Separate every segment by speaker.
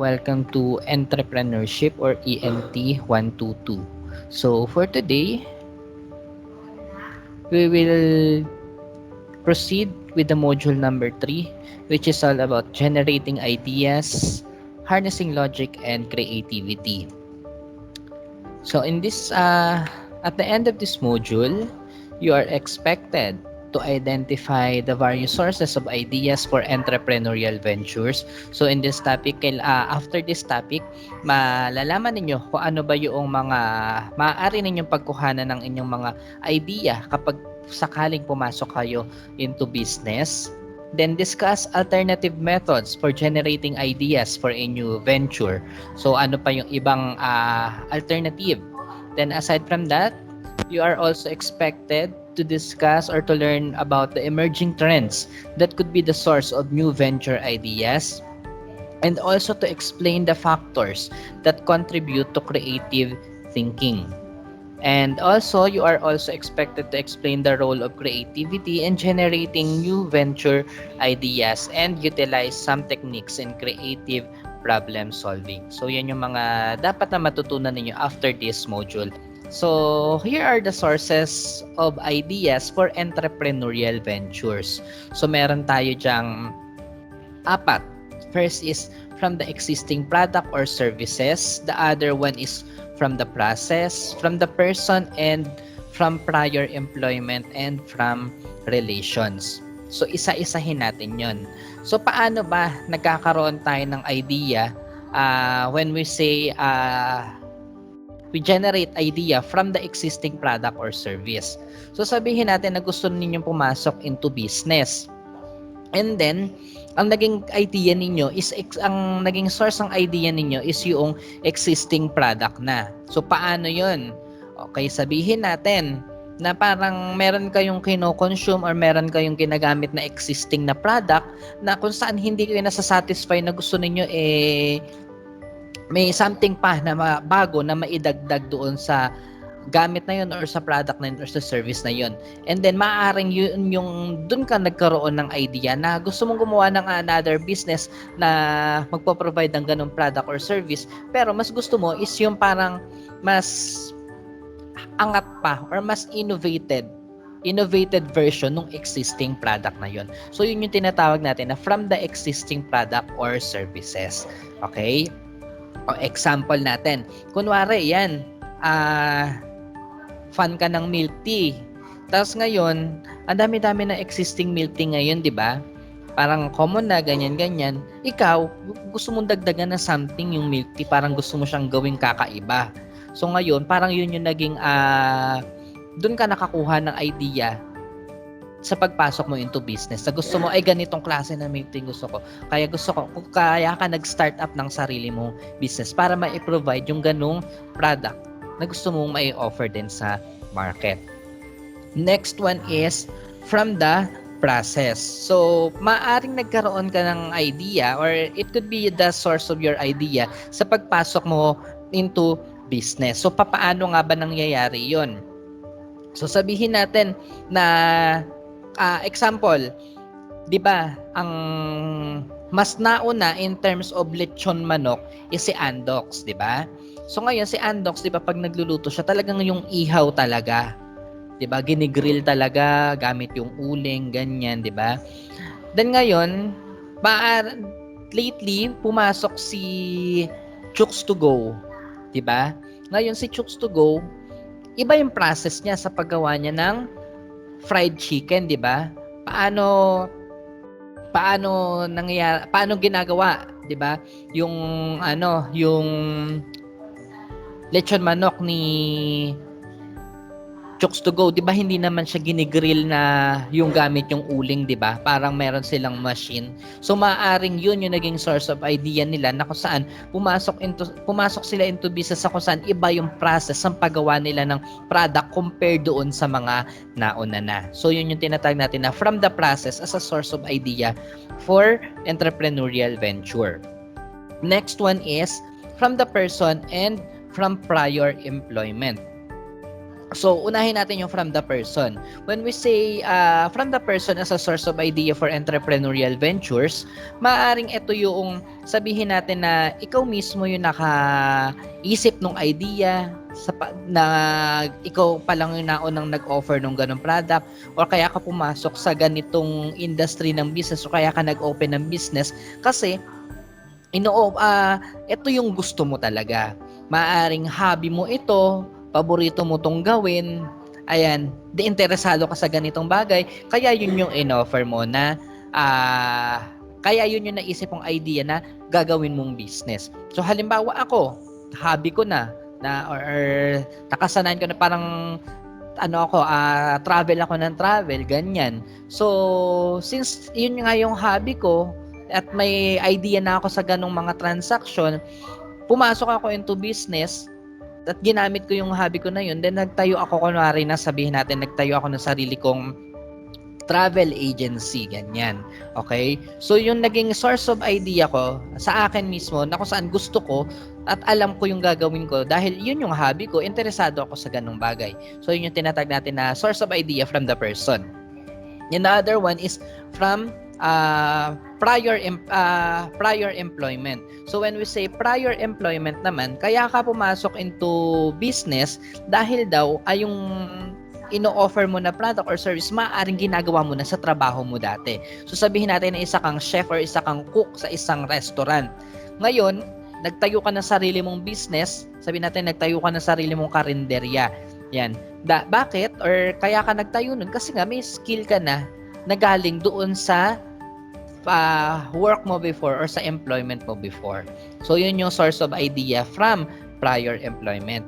Speaker 1: Welcome to Entrepreneurship or ENT122. So for today, we will proceed with the module number 3, which is all about generating ideas, harnessing logic, and creativity. So at the end of this module, you are expected to identify the various sources of ideas for entrepreneurial ventures. So in this topic, after this topic, malalaman ninyo kung ano ba yung mga maaari ninyong pagkuhanan ng inyong mga idea kapag sakaling pumasok kayo into business. Then discuss alternative methods for generating ideas for a new venture. So ano pa yung ibang alternative? Then aside from that, you are also expected to discuss or to learn about the emerging trends that could be the source of new venture ideas, and also to explain the factors that contribute to creative thinking. And also, you are also expected to explain the role of creativity in generating new venture ideas and utilize some techniques in creative problem solving. So, yan yung mga dapat na matutunan ninyo after this module. So, here are the sources of ideas for entrepreneurial ventures. So, meron tayo dyang apat. First is from the existing product or services. The other one is from the process, from the person, and from prior employment, and from relations. So, isa-isahin natin yon. So, paano ba nagkakaroon tayo ng idea when we say we generate idea from the existing product or service? So, sabihin natin na gusto ninyong pumasok into business. And then, ang naging idea ninyo is ang naging source ng idea ninyo is yung existing product na. So paano 'yun? Okay, sabihin natin na parang meron kayong kino-consume or meron kayong ginagamit na existing na product na kung saan hindi kayo nasa-satisfy na gusto ninyo may something pa na bago na maidagdag doon sa gamit na yun or sa product na yun or sa service na yun. And then maaaring yun yung dun ka nagkaroon ng idea na gusto mong gumawa ng another business na magpo-provide ng ganung product or service, pero mas gusto mo is yung parang mas angat pa or mas innovated version ng existing product na yun. So yun yung tinatawag natin na from the existing product or services. Okay? O example natin. Kunwari yan, fan ka ng milk tea. Tapos ngayon, ang dami-dami na existing milk tea ngayon, di ba? Parang common na, ganyan-ganyan. Ikaw, gusto mong dagdagan na something yung milk tea, parang gusto mo siyang gawing kakaiba. So ngayon, parang yun yung naging, dun ka nakakuha ng idea sa pagpasok mo into business. Na gusto mo, ay ganitong klase na milk tea gusto ko. Kaya ka nag-start up ng sarili mong business para ma-provide yung ganung product na gusto mong mai-offer din sa market. Next one is from the process. So, maaring nagkaroon ka ng idea or it could be the source of your idea sa pagpasok mo into business. So, papaano nga ba nangyayari yon? So, sabihin natin na example, 'di ba, ang mas nauna in terms of lechon manok is si Andox, 'di ba? So ngayon si Andox, 'di ba, pag nagluluto siya, talagang yung ihaw talaga. 'Di ba? Ginigrill talaga gamit yung uling, ganyan, 'di ba? Then ngayon, lately pumasok si Chooks to Go, 'di ba? Ngayon si Chooks to Go, iba yung process niya sa paggawa niya ng fried chicken, 'di ba? Paano ginagawa, 'di ba? Yung lechon manok ni Chooks to Go, 'di ba, hindi naman siya ginigrill na yung gamit yung uling, 'di ba? Parang meron silang machine. So maaring yun yung naging source of idea nila na kung saan pumasok sila into business sa kung saan iba yung process ng paggawa nila ng product compared doon sa mga nauna na. So yun yung tinatawag natin na from the process as a source of idea for entrepreneurial venture. Next one is from the person and from prior employment. So, unahin natin yung from the person. When we say from the person as a source of idea for entrepreneurial ventures, maaring ito yung sabihin natin na ikaw mismo yung nakaisip ng idea na ikaw pa lang yung naunang nag-offer ng ganong product or kaya ka pumasok sa ganitong industry ng business o kaya ka nag-open ng business kasi ito yung gusto mo talaga. Maaring hobby mo ito, paborito mo tong gawin, ayan, di interesado ka sa ganitong bagay, kaya yun yung in-offer mo na, kaya yun yung naisip mong idea na gagawin mong business. So halimbawa ako, hobby ko or nakasanayan ko na parang travel ako ng travel, ganyan. So, since yun nga yung hobby ko, at may idea na ako sa ganong mga transaction, pumasok ako into business at ginamit ko yung hobby ko na yun, then nagtayo ako, kunwari na sabihin natin, nagtayo ako ng sarili kong travel agency, ganyan. Okay? So, yung naging source of idea ko sa akin mismo, na kung saan gusto ko at alam ko yung gagawin ko dahil yun yung hobby ko, interesado ako sa ganung bagay. So, yun yung tinatag natin na source of idea from the person. And the other one is from prior employment. So when we say prior employment naman, kaya ka pumasok into business dahil daw ay yung ino-offer mo na product or service, maaaring ginagawa mo na sa trabaho mo dati. So sabihin natin na isa kang chef or isa kang cook sa isang restaurant. Ngayon, nagtayo ka ng sarili mong business, sabihin natin nagtayo ka ng sarili mong karinderya. Yan. Bakit? Or kaya ka nagtayo nun? Kasi nga may skill ka na galing doon sa work mo before or sa employment mo before. So, yun yung source of idea from prior employment.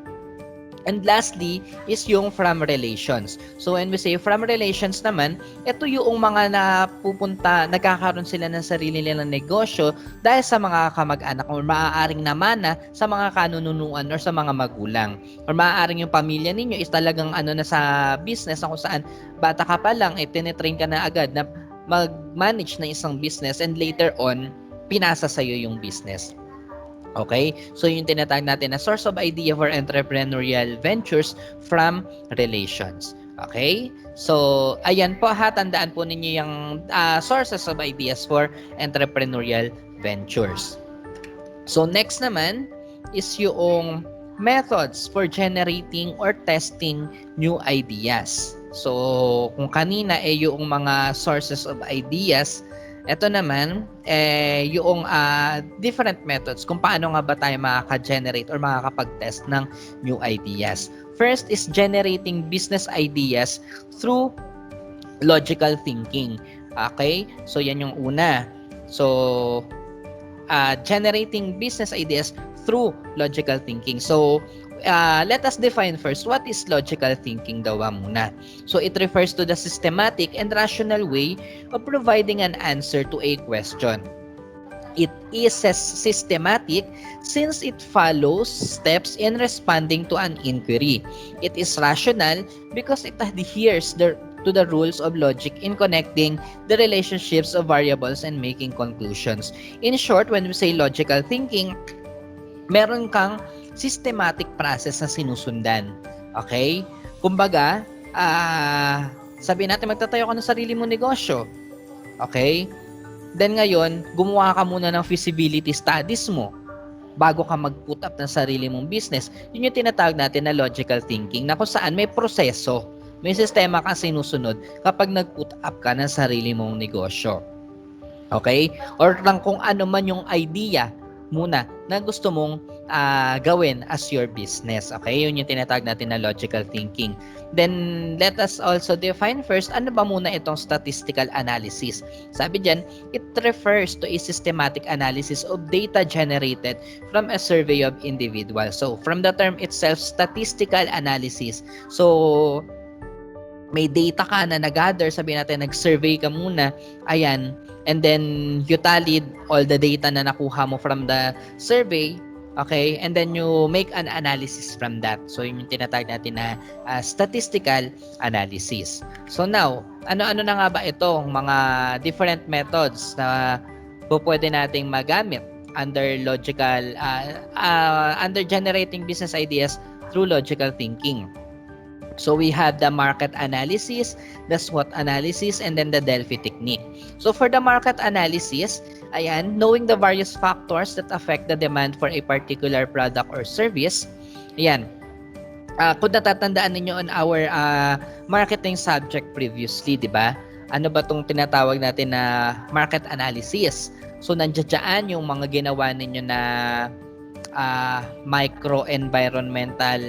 Speaker 1: And lastly is yung from relations. So when we say from relations naman, ito yung mga nagkakaroon sila ng sarili nilang negosyo dahil sa mga kamag-anak or maaaring namana sa mga kanununuan or sa mga magulang. Or maaaring yung pamilya ninyo is talagang na sa business na kung saan bata ka pa lang, tinitrain ka na agad na mag-manage na isang business and later on, pinasa sa'yo yung business. Okay? So, yung tinatawag natin na source of idea for entrepreneurial ventures from relations. Okay? So, ayan po ha, tandaan po ninyo yung sources of ideas for entrepreneurial ventures. So, next naman is yung methods for generating or testing new ideas. So, kung kanina yung mga sources of ideas, ito naman, yung different methods kung paano nga ba tayo makaka-generate or makakapag-test ng new ideas. First is generating business ideas through logical thinking. Okay? So, yan yung una. So, generating business ideas through logical thinking. So, let us define first what is logical thinking daw muna. So it refers to the systematic and rational way of providing an answer to a question. It is systematic since it follows steps in responding to an inquiry. It is rational because it adheres to the rules of logic in connecting the relationships of variables and making conclusions. In short, when we say logical thinking, meron kang systematic process na sinusundan. Okay? Kumbaga, sabihin natin magtatayo ka ng sarili mong negosyo. Okay? Then ngayon, gumawa ka muna ng feasibility studies mo bago ka mag-put up ng sarili mong business. Yun yung tinatawag natin na logical thinking na kung saan may proseso, may sistema kang sinusunod kapag nag-put up ka ng sarili mong negosyo. Okay? Or lang kung ano man yung idea muna na gusto mong gawin as your business. Okay? Yun yung tinatawag natin na logical thinking. Then, let us also define first, ano ba muna itong statistical analysis? Sabi dyan, it refers to a systematic analysis of data generated from a survey of individuals. So, from the term itself, statistical analysis. So, may data ka na nag-gather, sabihin natin, nag-survey ka muna, ayan, and then you tallied all the data na nakuha mo from the survey, okay, and then you make an analysis from that. So, yun yung tinatawag natin na statistical analysis. So, now, ano-ano na nga ba itong mga different methods na pwede nating magamit under generating business ideas through logical thinking? So we have the market analysis, the SWOT analysis, and then the Delphi technique. So for the market analysis, ayan, knowing the various factors that affect the demand for a particular product or service. Ayan, kung natatandaan ninyo on our marketing subject previously, di ba? Ano ba tong tinatawag natin na market analysis? So nandiyan yung mga ginawa ninyo na micro-environmental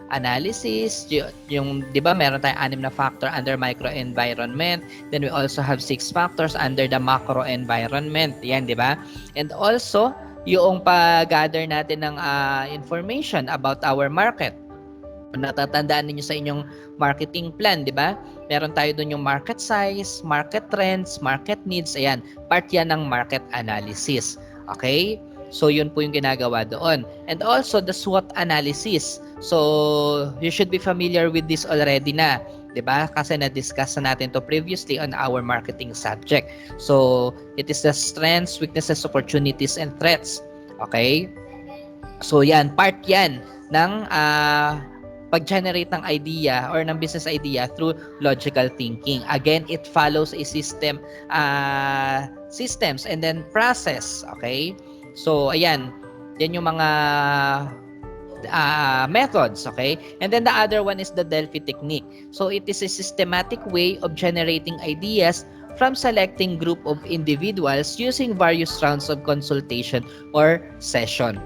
Speaker 1: analysis, yung 'di ba meron tayong anim na factor under micro-environment, then we also have 6 factors under the macro-environment, yan 'di ba? And also yung pag-gather natin ng information about our market. Kung natatandaan niyo sa inyong marketing plan, di ba? Meron tayo doon yung market size, market trends, market needs. Ayan, part yan ng market analysis. Okay? So, yun po yung ginagawa doon. And also, the SWOT analysis. So, you should be familiar with this already na. 'Di ba? Kasi na-discuss na natin to previously on our marketing subject. So, it is the strengths, weaknesses, opportunities, and threats. Okay? So, yan. Part yan ng pag-generate ng idea or ng business idea through logical thinking. Again, it follows a systems and then process. Okay? So, ayan. Yan yung mga methods. Okay? And then the other one is the Delphi technique. So, it is a systematic way of generating ideas from selecting group of individuals using various rounds of consultation or session.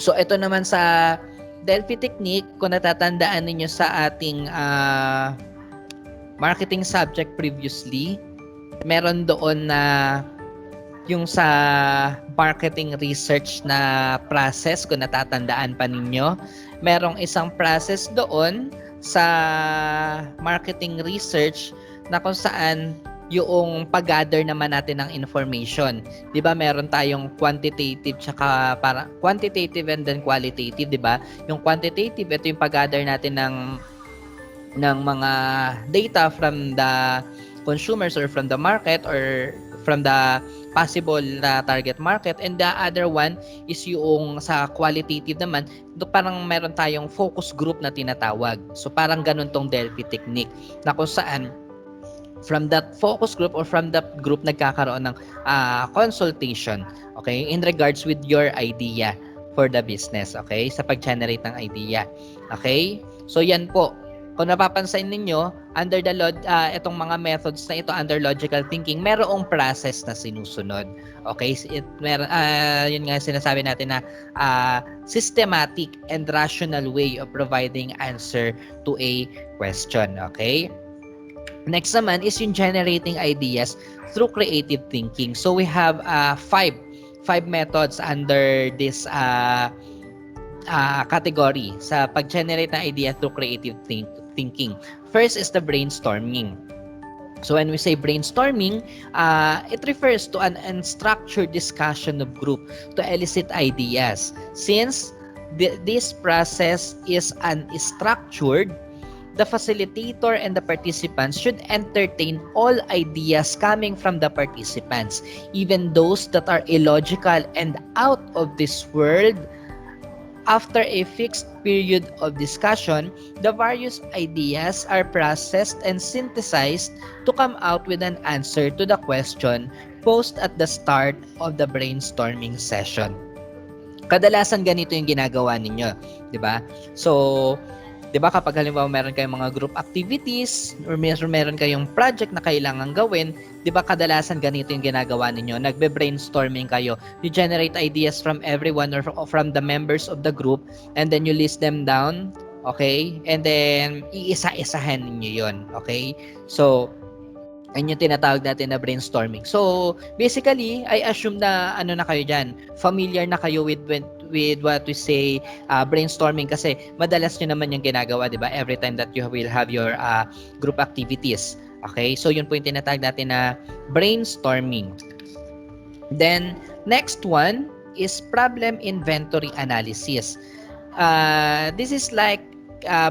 Speaker 1: So, ito naman sa Delphi technique, kung natatandaan ninyo sa ating marketing subject previously, meron doon na yung sa marketing research na process, kung natatandaan pa ninyo, merong isang process doon sa marketing research na kung saan yung pag-gather naman natin ng information. 'Di ba? Meron tayong quantitative tsaka para quantitative and then qualitative, 'di ba? Yung quantitative, ito yung pag-gather natin ng mga data from the consumers or from the market or from the possible na target market, and the other one is yung sa qualitative naman, parang meron tayong focus group na tinatawag. So parang ganun tong Delphi technique na kung saan from that focus group or from that group nagkakaroon ng consultation, okay, in regards with your idea for the business, okay, sa pag-generate ng idea. Okay? So yan po. Kung napapansin ninyo, under the itong mga methods na ito under logical thinking, merong process na sinusunod. Okay? Yun nga sinasabi natin na systematic and rational way of providing answer to a question. Okay? Next naman is yung generating ideas through creative thinking. So we have five methods under this category sa pag-generate ng idea through creative thinking. First is the brainstorming. So when we say brainstorming, it refers to an unstructured discussion of group to elicit ideas. Since this process is unstructured, the facilitator and the participants should entertain all ideas coming from the participants, even those that are illogical and out of this world. After a fixed period of discussion, the various ideas are processed and synthesized to come out with an answer to the question posed at the start of the brainstorming session. Kadalasan ganito yung ginagawa ninyo, 'di ba? So, 'di ba kapag halimbawa meron kayong mga group activities or meron kayong project na kailangan gawin, 'di ba kadalasan ganito yung ginagawa ninyo, nagbe-brainstorming kayo. You generate ideas from everyone or from the members of the group, and then you list them down, okay? And then iisa-isahan niyo 'yon, okay? So, ayun yung tinatawag natin na brainstorming. So, basically, I assume na ano na kayo dyan, familiar na kayo with what we say brainstorming, kasi madalas nyo naman yung ginagawa, di ba? Every time that you will have your group activities. Okay? So, yun po yung tinatawag natin na brainstorming. Then, next one is problem inventory analysis. This is like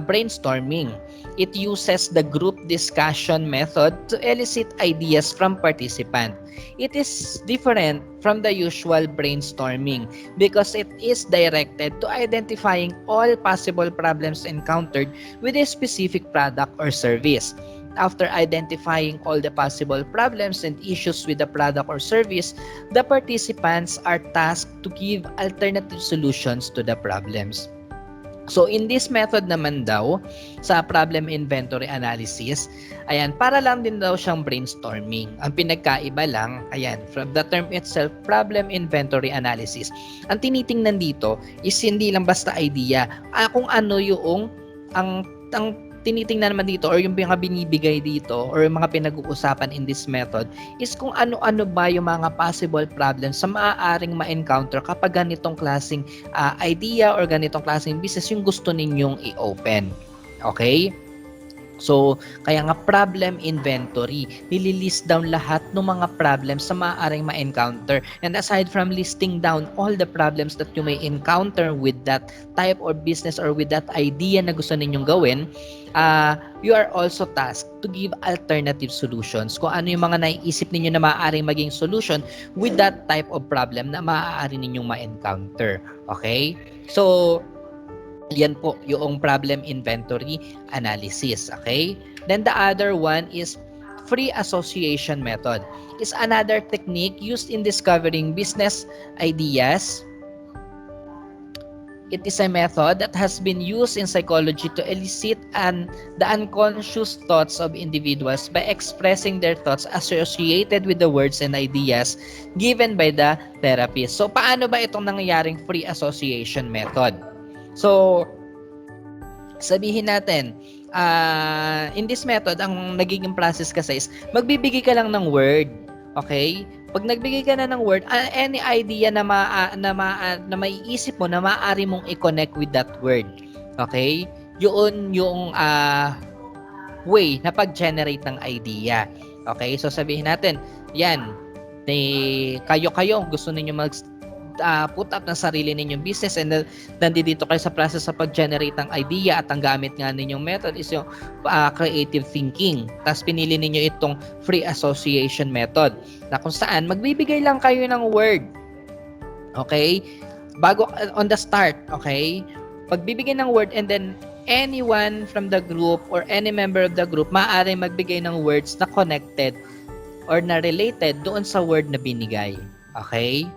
Speaker 1: brainstorming. It uses the group discussion method to elicit ideas from participants. It is different from the usual brainstorming because it is directed to identifying all possible problems encountered with a specific product or service. After identifying all the possible problems and issues with the product or service, the participants are tasked to give alternative solutions to the problems. So in this method naman daw, sa problem inventory analysis, ayan, para lang din daw siyang brainstorming. Ang pinagkaiba lang, ayan, from the term itself, problem inventory analysis. Ang tinitingnan dito is hindi lang basta idea, kung ano yung ang tinitingnan naman dito or yung mga binibigay dito or yung mga pinag-uusapan in this method is kung ano-ano ba yung mga possible problems sa maaaring ma-encounter kapag ganitong klaseng idea or ganitong klaseng business yung gusto ninyong i-open. Okay? So, kaya nga problem inventory, nililist down lahat ng mga problems sa maaaring ma-encounter. And aside from listing down all the problems that you may encounter with that type or business or with that idea na gusto ninyong gawin, you are also tasked to give alternative solutions. Kung ano yung mga naiisip ninyo na maaaring maging solution with that type of problem na maaari ninyong ma-encounter. Okay? So, yan po yung problem inventory analysis. Okay? Then the other one is free association method. Is another technique used in discovering business ideas. It is a method that has been used in psychology to elicit the unconscious thoughts of individuals by expressing their thoughts associated with the words and ideas given by the therapist. So, paano ba itong nangyayaring free association method? So, sabihin natin, in this method, ang nagiging process kasi is, magbibigay ka lang ng word. Okay? Pag nagbigay ka na ng word, any idea na maiisip mo na maaari mong i-connect with that word. Okay? Yun yung way na pag-generate ng idea. Okay? So, sabihin natin, yan, kayo gusto ninyo put up ng sarili ninyong business and nandito kayo sa process sa pag-generate ng idea at ang gamit nga ninyong method is yung creative thinking. Tapos pinili ninyo itong free association method na kung saan magbibigay lang kayo ng word. Okay? Bago on the start, okay? Pagbibigay ng word and then anyone from the group or any member of the group maaari magbigay ng words na connected or na related doon sa word na binigay. Okay?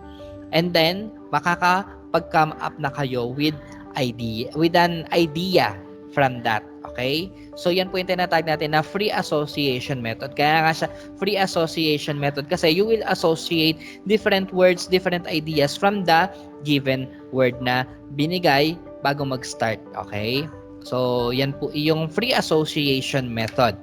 Speaker 1: And then, makakapag-come up na kayo with an idea from that. Okay? So, yan po yung tinatawag natin na free association method. Kaya nga siya free association method kasi you will associate different words, different ideas from the given word na binigay bago mag-start. Okay? So, yan po yung free association method.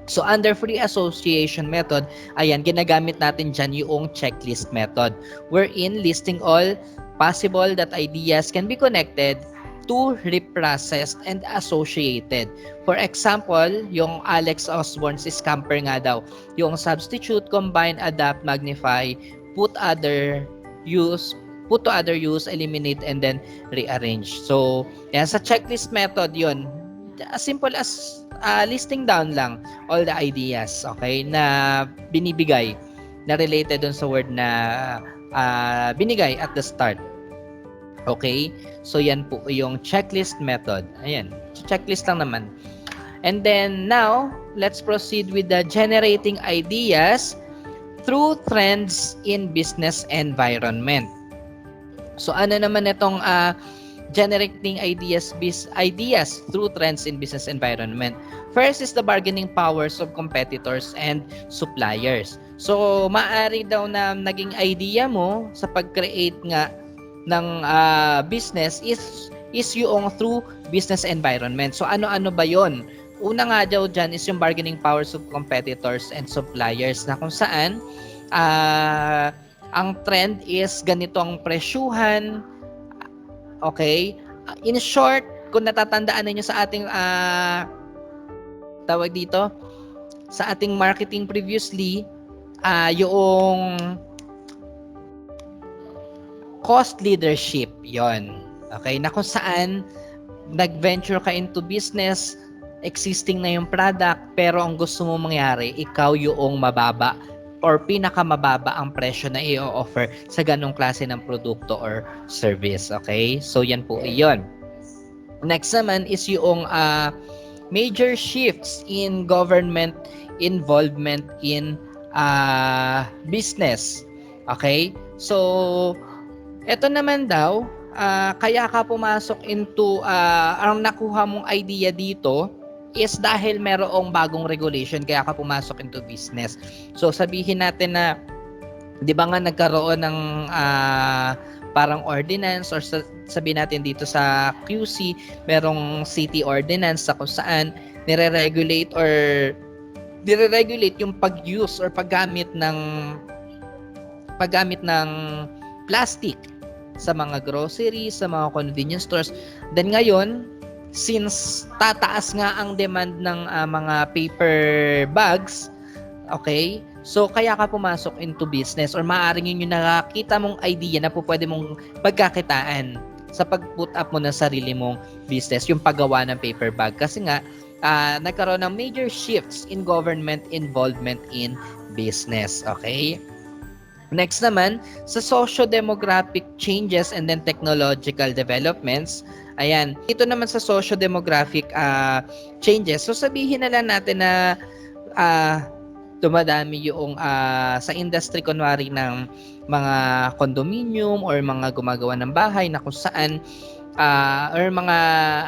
Speaker 1: So, under free association method, ayan, ginagamit natin dyan yung checklist method wherein listing all possible that ideas can be connected to, reprocessed, and associated. For example, yung Alex Osborne's scamper nga daw, yung substitute, combine, adapt, magnify, put to other use, eliminate, and then rearrange. So, yan, sa checklist method yun, as simple as listing down lang all the ideas, okay, na binibigay na related dun sa word na binigay at the start. Okay? So, yan po yung checklist method. Ayan. Checklist lang naman. And then, now, let's proceed with the generating ideas through trends in business environment. So, ano naman itong generating ideas through trends in business environment. First is the bargaining powers of competitors and suppliers. So, maaari daw na naging idea mo sa pag-create nga ng business is yung through business environment. So, ano-ano ba yon? Una nga daw dyan is yung bargaining powers of competitors and suppliers na kung saan ang trend is ganito ang presyuhan. Okay? In short, kung natatandaan niyo sa ating tawag dito, sa ating marketing previously, yung cost leadership, yon. Okay? Na kung saan nag-venture ka into business, existing na yung product, pero ang gusto mo mangyari, ikaw yung mababa or pinakamababa ang presyo na i-offer sa ganong klase ng produkto or service. Okay? So, yan po iyon. Next naman is yung major shifts in government involvement in business. Okay? So, eto naman daw, kaya ka pumasok into, ang nakuha mong idea dito is dahil merong bagong regulation kaya ka pumasok into business. So, sabihin natin na, di ba nga nagkaroon ng parang ordinance or sabihin natin dito sa QC, merong city ordinance sa kung saan nire-regulate yung pag-use or paggamit ng plastic sa mga groceries, sa mga convenience stores. Then ngayon, since tataas nga ang demand ng mga paper bags, okay, so kaya ka pumasok into business or maaaring yun yung nakakita mong idea na po pwede mong pagkakitaan sa pag-put up mo ng sarili mong business, yung paggawa ng paper bag. Kasi nga, nagkaroon ng major shifts in government involvement in business. Okay? Next naman, sa socio-demographic changes and then technological developments, ayan, ito naman sa socio-demographic changes, so sabihin na lang natin na dumadami yung sa industry kunwari ng mga condominium or mga gumagawa ng bahay na kung saan or mga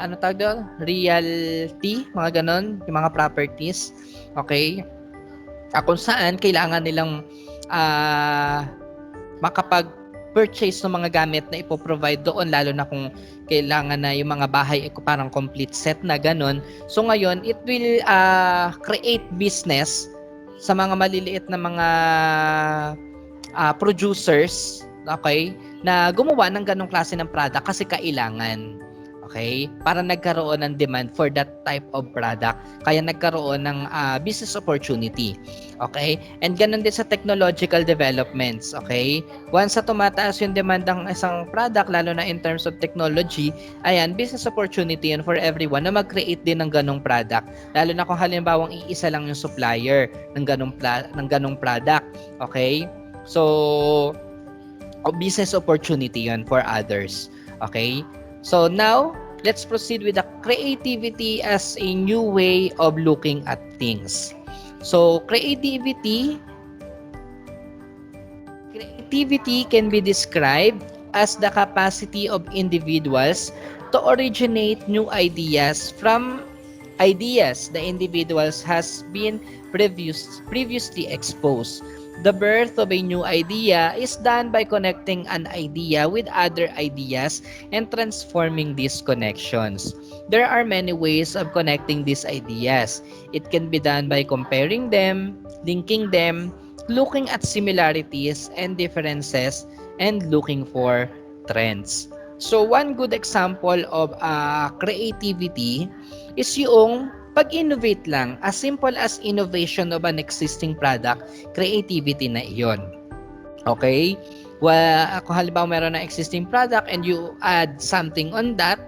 Speaker 1: ano tawag doon, realty, mga ganon, yung mga properties, okay, kung saan kailangan nilang makapag-purchase ng mga gamit na ipoprovide doon, lalo na kung kailangan na yung mga bahay parang complete set na ganon. So ngayon, it will create business sa mga maliliit na mga producers, okay, na gumawa ng ganong klase ng product kasi kailangan. Okay? Para nagkaroon ng demand for that type of product. Kaya nagkaroon ng business opportunity. Okay? And ganun din sa technological developments. Okay? Once sa tumataas yung demand ng isang product, lalo na in terms of technology, ayan, business opportunity yun for everyone na mag-create din ng ganong product. Lalo na kung halimbawang iisa lang yung supplier ng ganong product. Okay? So, business opportunity yun for others. Okay? So now, let's proceed with the creativity as a new way of looking at things. So, creativity can be described as the capacity of individuals to originate new ideas from ideas the individuals has been previously exposed. The birth of a new idea is done by connecting an idea with other ideas and transforming these connections. There are many ways of connecting these ideas. It can be done by comparing them, linking them, looking at similarities and differences, and looking for trends. So one good example of creativity is yung pag-innovate lang, as simple as innovation of an existing product, creativity na iyon. Okay? Well, kung halimbawa meron na existing product and you add something on that,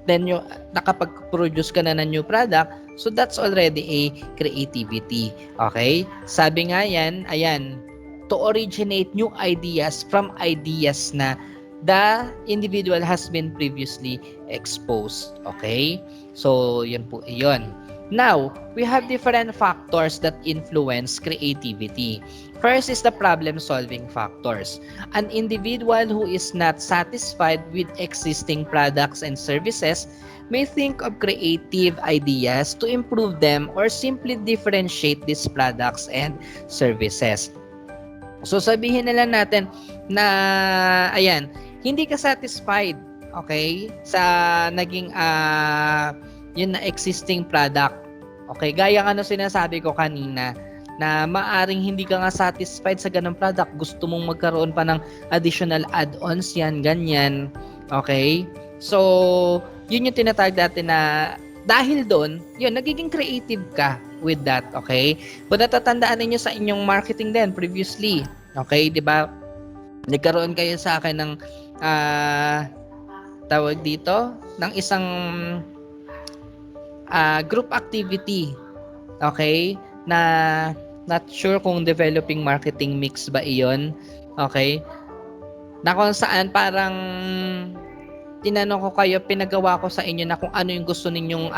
Speaker 1: then yung nakapag-produce ka na ng new product, so that's already a creativity. Okay? Sabi nga yan, ayan, to originate new ideas from ideas na the individual has been previously exposed. Okay? So, yun po yun. Now, we have different factors that influence creativity. First is the problem-solving factors. An individual who is not satisfied with existing products and services may think of creative ideas to improve them or simply differentiate these products and services. So, sabihin na lang natin na, ayan, hindi ka satisfied, okay, sa naging yun na existing product. Okay, gaya nga ng sinasabi ko kanina na maaring hindi ka nga satisfied sa ganung product, gusto mong magkaroon pa ng additional add-ons yan, ganyan. Okay? So, yun yung tinatawag natin na dahil doon, yun, nagiging creative ka with that, okay? Kung natatandaan ninyo sa inyong marketing din previously, okay, di ba? Nagkaroon kayo sa akin ng tawag dito, ng isang group activity. Okay? Na not sure kung developing marketing mix ba iyon. Okay? Na kung saan parang tinanong ko kayo, pinagawa ko sa inyo na kung ano yung gusto ninyong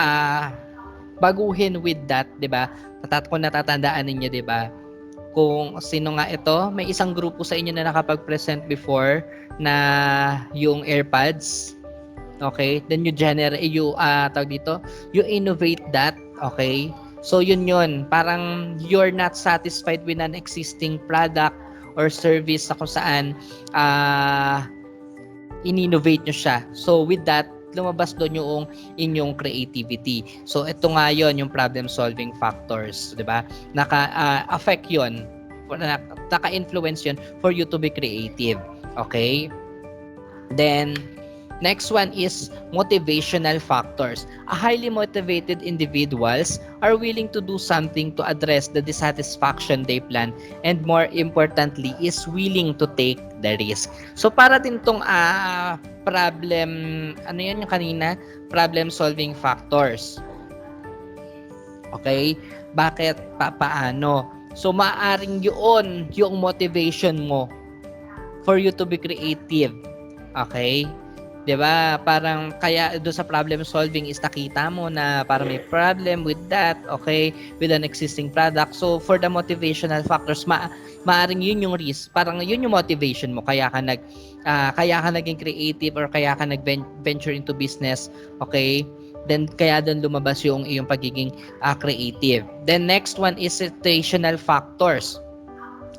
Speaker 1: baguhin with that, 'di ba? Kung natatandaan ninyo, 'di ba? Kung sino nga ito, may isang grupo sa inyo na nakapag-present before na yung AirPods. Okay? Then you generate, tawag dito, you innovate that. Okay? So yun. Parang you're not satisfied with an existing product or service na kung saan in-innovate nyo siya. So with that, lumabas doon yung inyong creativity. So ito nga yon, yung problem solving factors, 'di ba? Affect yon, naka-influence yon for you to be creative. Okay? Then next one is motivational factors. A highly motivated individuals are willing to do something to address the dissatisfaction they plan, and more importantly is willing to take the risk. So para din tong problem, ano yan yung kanina? Problem solving factors. Okay? Bakit? Paano? So maaring yun yung motivation mo for you to be creative. Okay? 'Di ba? Parang kaya do sa problem solving is nakita mo na parang may problem with that, okay, with an existing product. So for the motivational factors, maaring yun yung risk. Parang yun yung motivation mo kaya ka naging creative or kaya ka nag-venture into business, okay? Then kaya doon lumabas yung iyong pagiging creative. Then next one is situational factors.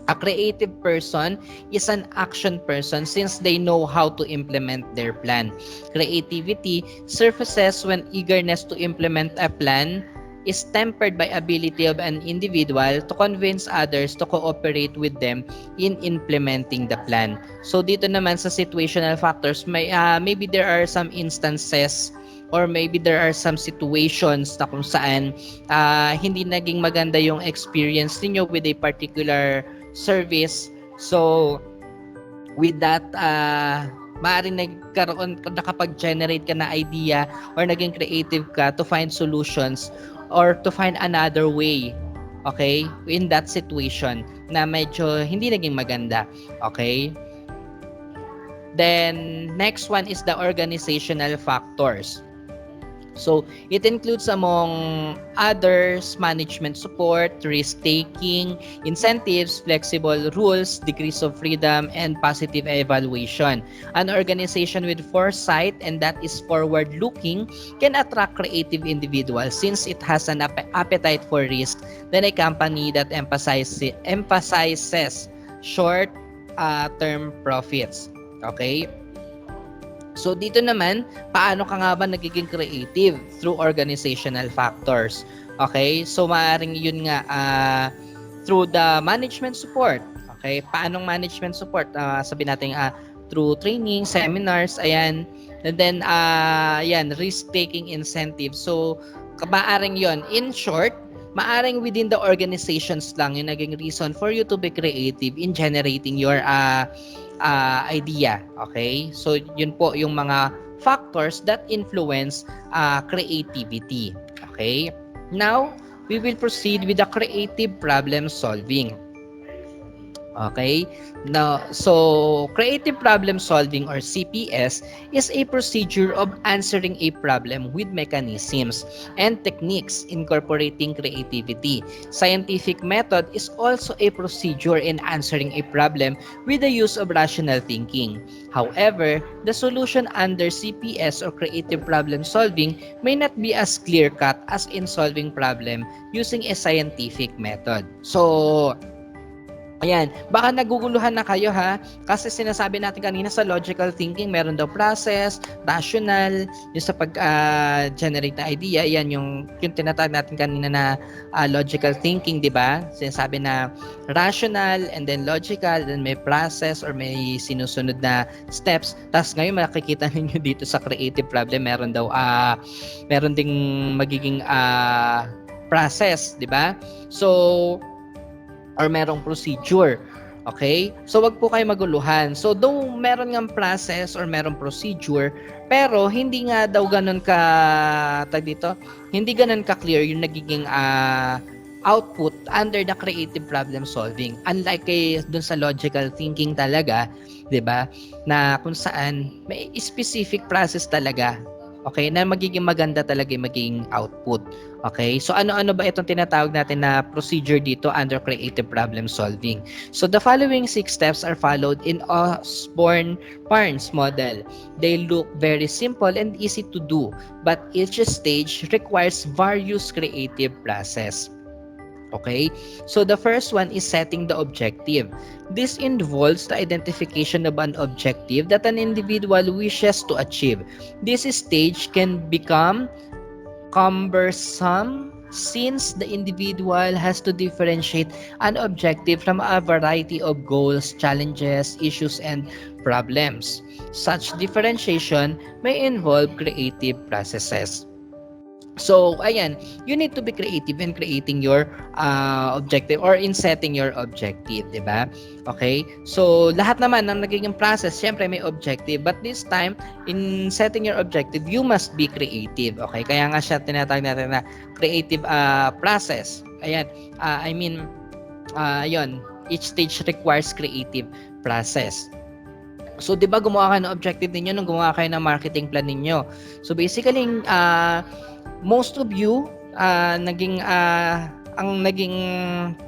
Speaker 1: A creative person is an action person since they know how to implement their plan. Creativity surfaces when eagerness to implement a plan is tempered by ability of an individual to convince others to cooperate with them in implementing the plan. So dito naman sa situational factors, maybe there are some instances or maybe there are some situations na kung saan hindi naging maganda yung experience niyo with a particular service. So with that, maaaring nakapag-generate ka na idea or naging creative ka to find solutions or to find another way, okay, in that situation na medyo hindi naging maganda. Okay? Then next one is the organizational factors. So, it includes among others, management support, risk-taking, incentives, flexible rules, degrees of freedom, and positive evaluation. An organization with foresight, and that is forward-looking, can attract creative individuals since it has an appetite for risk than a company that emphasizes short-term profits. Okay? So dito naman, paano ka nga ba nagiging creative? Through organizational factors. Okay? So maaaring yun nga through the management support. Okay? Paanong management support? Sabihin natin through training, seminars, ayan. And then risk-taking incentives. So maaring yun. In short, maaring within the organizations lang yung naging reason for you to be creative in generating your idea. Okay? So, yun po yung mga factors that influence creativity. Okay? Now, we will proceed with the creative problem solving. Okay? Now, so creative problem solving or CPS is a procedure of answering a problem with mechanisms and techniques incorporating creativity. Scientific method is also a procedure in answering a problem with the use of rational thinking. However, the solution under CPS or creative problem solving may not be as clear-cut as in solving problem using a scientific method. So, ayan, baka naguguluhan na kayo ha, kasi sinasabi natin kanina sa logical thinking, meron daw process, rational, yung sa pag-generate na idea, yan yung tinatawag natin kanina na logical thinking, di ba? Sinasabi na rational and then logical, then may process or may sinusunod na steps. Tapos ngayon makikita ninyo dito sa creative problem, meron ding magiging process, di ba? So, or merong procedure. Okay? So, wag po kayo maguluhan. So, though meron ngang process or merong procedure, Pero hindi nga daw ganun ka dito, hindi ganun ka clear yung nagiging output under the creative problem solving. Unlike kay dun sa logical thinking talaga, 'di ba? Na kung saan may specific process talaga. Okay, na magiging maganda talaga yung magiging output. Okay? So ano-ano ba itong tinatawag natin na procedure dito under creative problem solving? So the following 6 steps are followed in Osborne-Parnes model. They look very simple and easy to do, but each stage requires various creative process. Okay? So the first one is setting the objective. This involves the identification of an objective that an individual wishes to achieve. This stage can become cumbersome since the individual has to differentiate an objective from a variety of goals, challenges, issues, and problems. Such differentiation may involve creative processes. So, ayan, you need to be creative in creating your objective or in setting your objective, di ba? Okay? So, lahat naman ng nagiging process, syempre may objective. But this time, in setting your objective, you must be creative. Okay? Kaya nga siya tinatawag natin na creative process. Ayan. Ayun, each stage requires creative process. So, 'di ba gumawa kayo ng objective ninyo nung gumawa kayo ng marketing plan ninyo. So, basically, most of you ang naging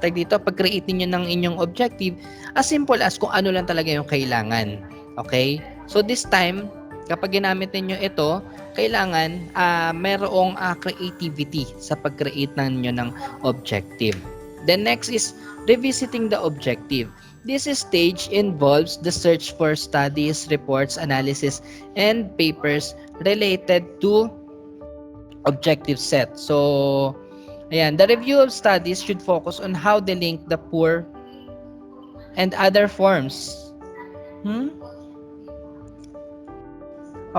Speaker 1: dito pag-create niyo ng inyong objective as simple as kung ano lang talaga yung kailangan. Okay? So, this time, kapag ginamit niyo ito, kailangan merong creativity sa pag-create ninyo ng objective. The next is revisiting the objective. This stage involves the search for studies, reports, analysis, and papers related to objective set. So, ayan, the review of studies should focus on how they link the poor and other forms.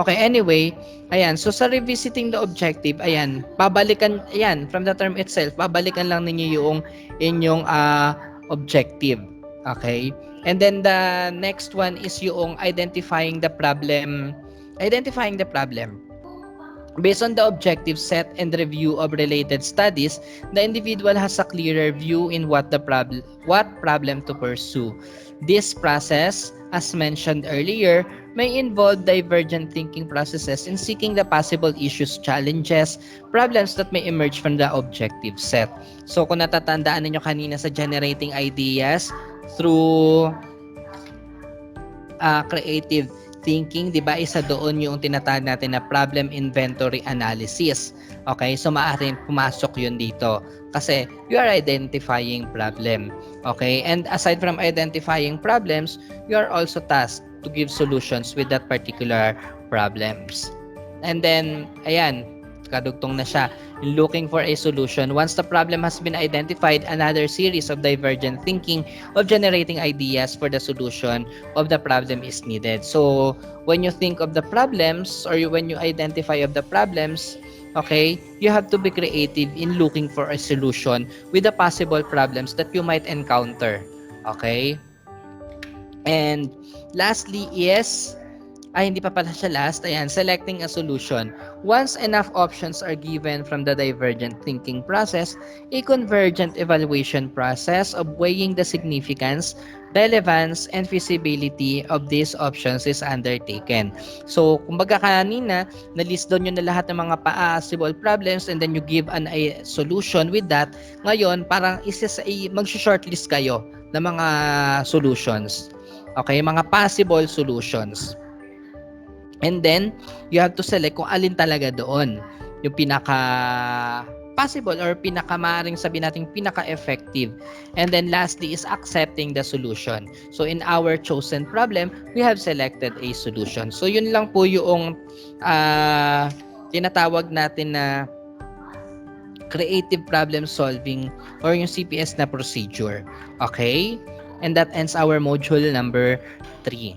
Speaker 1: Okay, anyway, ayan, so sa revisiting the objective, ayan, from the term itself, babalikan lang ninyo yung inyong objective. Okay? And then the next one is yung identifying the problem. Based on the objective set and review of related studies, the individual has a clearer view in what problem to pursue. This process, as mentioned earlier, may involve divergent thinking processes in seeking the possible issues, challenges, problems that may emerge from the objective set. So kung natatandaan niyo kanina sa generating ideas through creative thinking, 'di ba? Isa doon yung tinatawag natin na problem inventory analysis. Okay? So maaaring pumasok 'yun dito kasi you are identifying problem. Okay? And aside from identifying problems, you are also tasked to give solutions with that particular problems. And then, ayan, kadugtong na siya. Looking for a solution. Once the problem has been identified, another series of divergent thinking of generating ideas for the solution of the problem is needed. So, when you think of the problems or when you identify of the problems, okay, you have to be creative in looking for a solution with the possible problems that you might encounter. Okay? And lastly is hindi pa pala siya last. Ayan, selecting a solution. Once enough options are given from the divergent thinking process, a convergent evaluation process of weighing the significance, relevance, and feasibility of these options is undertaken. So, kumbaga kanina, na-list down nyo na lahat ng mga possible problems and then you give a solution with that. Ngayon, parang mag-shortlist kayo ng mga solutions. Okay, mga possible solutions. And then, you have to select kung alin talaga doon yung pinaka possible or pinakamaring sabihin natin pinaka-effective. And then lastly is accepting the solution. So in our chosen problem, we have selected a solution. So yun lang po yung tinatawag natin na creative problem solving or yung CPS na procedure. Okay? And that ends our module number 3.